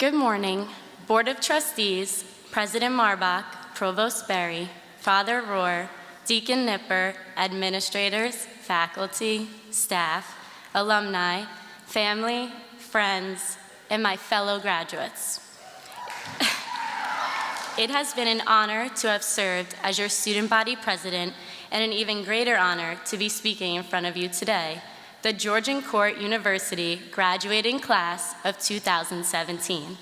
Good morning, Board of Trustees, President Marbach, Provost Berry, Father Rohr, Deacon Nipper, administrators, faculty, staff, alumni, family, friends, and my fellow graduates. It has been an honor to have served as your student body president and an even greater honor to be speaking in front of you today, the Georgian Court University graduating class of 2017.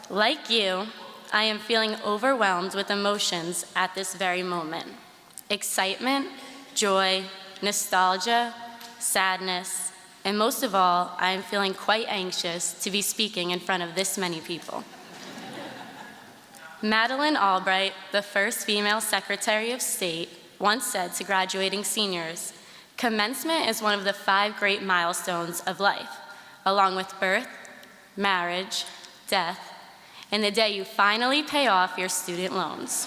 Like you, I am feeling overwhelmed with emotions at this very moment. Excitement, joy, nostalgia, sadness, and most of all, I am feeling quite anxious to be speaking in front of this many people. Madeleine Albright, the first female Secretary of State, once said to graduating seniors, "Commencement is one of the 5 great milestones of life, along with birth, marriage, death, and the day you finally pay off your student loans."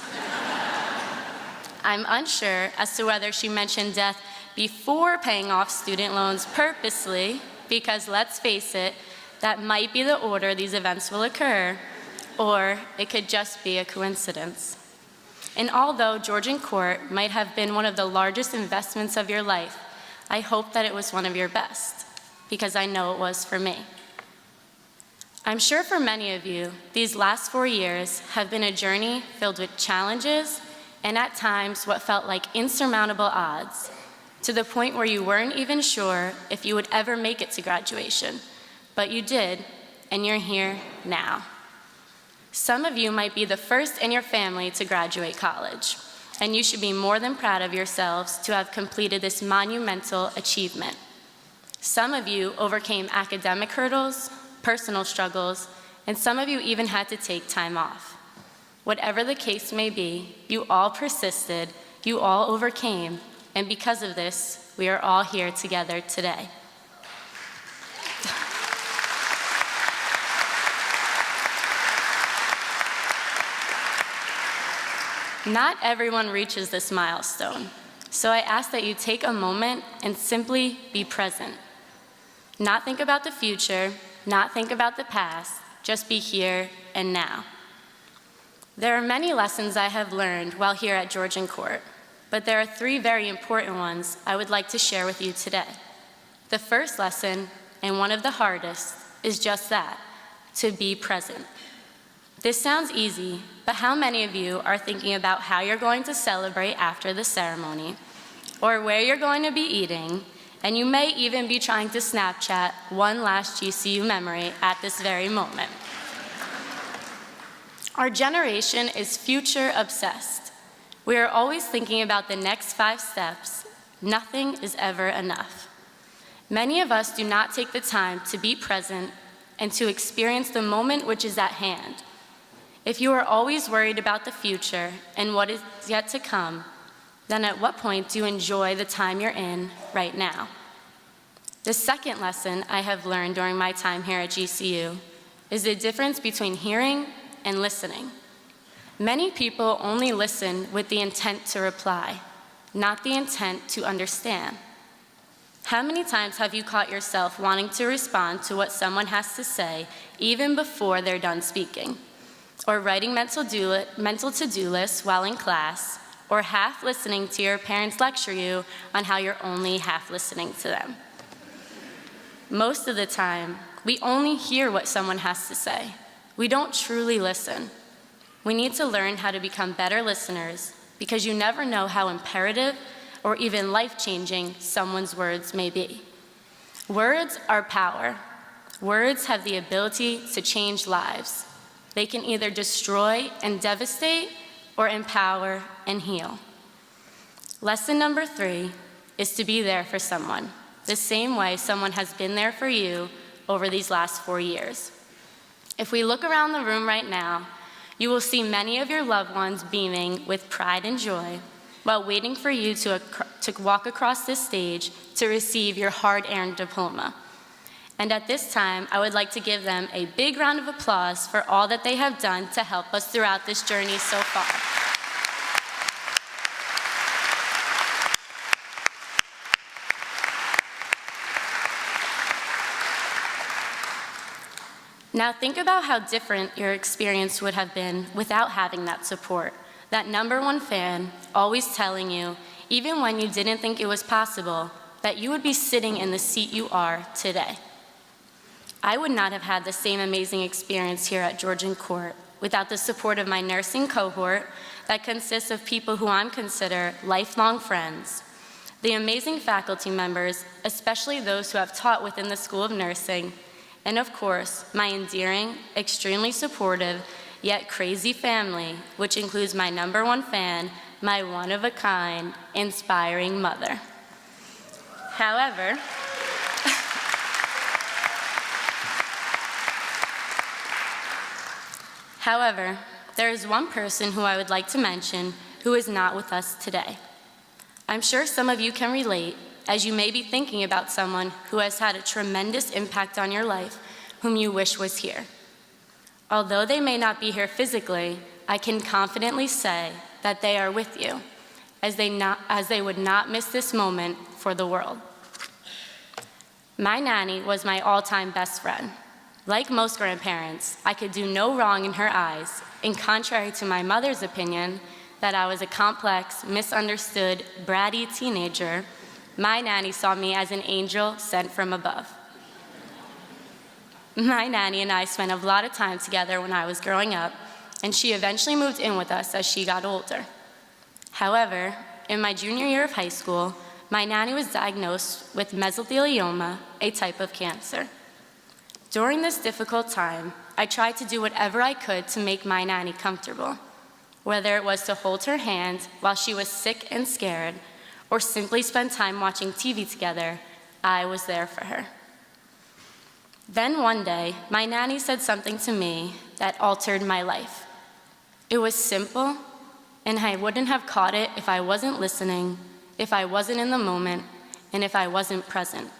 I'm unsure as to whether she mentioned death before paying off student loans purposely, because let's face it, that might be the order these events will occur, or it could just be a coincidence. And although Georgian Court might have been one of the largest investments of your life, I hope that it was one of your best, because I know it was for me. I'm sure for many of you, these last 4 years have been a journey filled with challenges and at times what felt like insurmountable odds, to the point where you weren't even sure if you would ever make it to graduation, but you did, and you're here now. Some of you might be the first in your family to graduate college, and you should be more than proud of yourselves to have completed this monumental achievement. Some of you overcame academic hurdles, personal struggles, and some of you even had to take time off. Whatever the case may be, you all persisted, you all overcame, and because of this, we are all here together today. Not everyone reaches this milestone, so I ask that you take a moment and simply be present. Not think about the future, not think about the past, just be here and now. There are many lessons I have learned while here at Georgian Court, but there are 3 very important ones I would like to share with you today. The first lesson, and one of the hardest, is just that, to be present. This sounds easy, but how many of you are thinking about how you're going to celebrate after the ceremony, or where you're going to be eating, and you may even be trying to Snapchat one last GCU memory at this very moment? Our generation is future obsessed. We are always thinking about the next 5 steps. Nothing is ever enough. Many of us do not take the time to be present and to experience the moment which is at hand. If you are always worried about the future and what is yet to come, then at what point do you enjoy the time you're in right now? The second lesson I have learned during my time here at GCU is the difference between hearing and listening. Many people only listen with the intent to reply, not the intent to understand. How many times have you caught yourself wanting to respond to what someone has to say even before they're done speaking? Or writing mental to-do lists while in class, or half listening to your parents lecture you on how you're only half listening to them? Most of the time, we only hear what someone has to say. We don't truly listen. We need to learn how to become better listeners, because you never know how imperative or even life-changing someone's words may be. Words are power. Words have the ability to change lives. They can either destroy and devastate or empower and heal. Lesson number 3 is to be there for someone, the same way someone has been there for you over these last 4 years. If we look around the room right now, you will see many of your loved ones beaming with pride and joy while waiting for you to walk across this stage to receive your hard-earned diploma. And at this time, I would like to give them a big round of applause for all that they have done to help us throughout this journey so far. Now think about how different your experience would have been without having that support, that #1 fan always telling you, even when you didn't think it was possible, that you would be sitting in the seat you are today. I would not have had the same amazing experience here at Georgian Court without the support of my nursing cohort that consists of people who I consider lifelong friends, the amazing faculty members, especially those who have taught within the School of Nursing, and of course, my endearing, extremely supportive, yet crazy family, which includes my #1 fan, my one-of-a-kind, inspiring mother. However, there is one person who I would like to mention who is not with us today. I'm sure some of you can relate, as you may be thinking about someone who has had a tremendous impact on your life, whom you wish was here. Although they may not be here physically, I can confidently say that they are with you, as they would not miss this moment for the world. My nanny was my all-time best friend. Like most grandparents, I could do no wrong in her eyes, and contrary to my mother's opinion that I was a complex, misunderstood, bratty teenager, my nanny saw me as an angel sent from above. My nanny and I spent a lot of time together when I was growing up, and she eventually moved in with us as she got older. However, in my junior year of high school, my nanny was diagnosed with mesothelioma, a type of cancer. During this difficult time, I tried to do whatever I could to make my nanny comfortable, whether it was to hold her hand while she was sick and scared, or simply spend time watching TV together. I was there for her. Then one day, my nanny said something to me that altered my life. It was simple, and I wouldn't have caught it if I wasn't listening, if I wasn't in the moment, and if I wasn't present.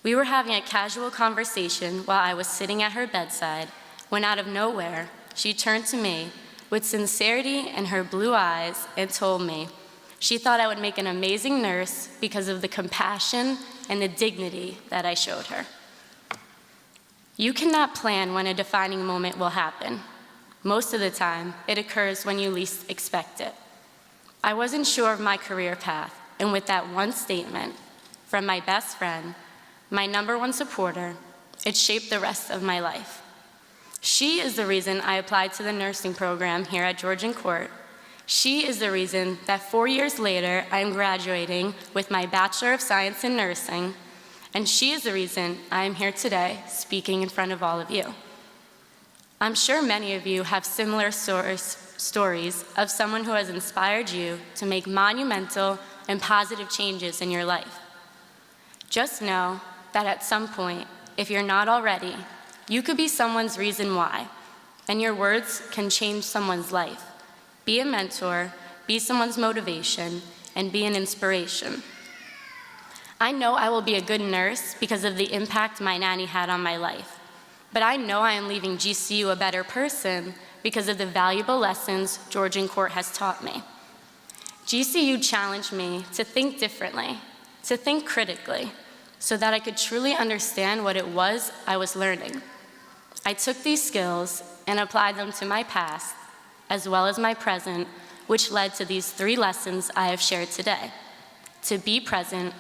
We were having a casual conversation while I was sitting at her bedside, when out of nowhere, she turned to me with sincerity in her blue eyes and told me she thought I would make an amazing nurse because of the compassion and the dignity that I showed her. You cannot plan when a defining moment will happen. Most of the time, it occurs when you least expect it. I wasn't sure of my career path, and with that one statement from my best friend, my #1 supporter, it shaped the rest of my life. She is the reason I applied to the nursing program here at Georgian Court. She is the reason that 4 years later, I am graduating with my Bachelor of Science in Nursing, and she is the reason I am here today speaking in front of all of you. I'm sure many of you have similar stories of someone who has inspired you to make monumental and positive changes in your life. Just know that at some point, if you're not already, you could be someone's reason why, and your words can change someone's life. Be a mentor, be someone's motivation, and be an inspiration. I know I will be a good nurse because of the impact my nanny had on my life, but I know I am leaving GCU a better person because of the valuable lessons Georgian Court has taught me. GCU challenged me to think differently, to think critically, so that I could truly understand what it was I was learning. I took these skills and applied them to my past, as well as my present, which led to these 3 lessons I have shared today: to be present,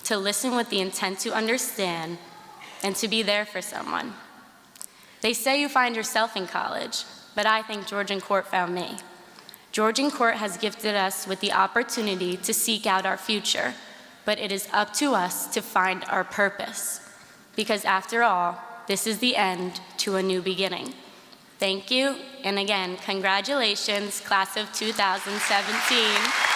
to listen with the intent to understand, and to be there for someone. They say you find yourself in college, but I think Georgian Court found me. Georgian Court has gifted us with the opportunity to seek out our future, but it is up to us to find our purpose. Because after all, this is the end to a new beginning. Thank you, and again, congratulations, class of 2017.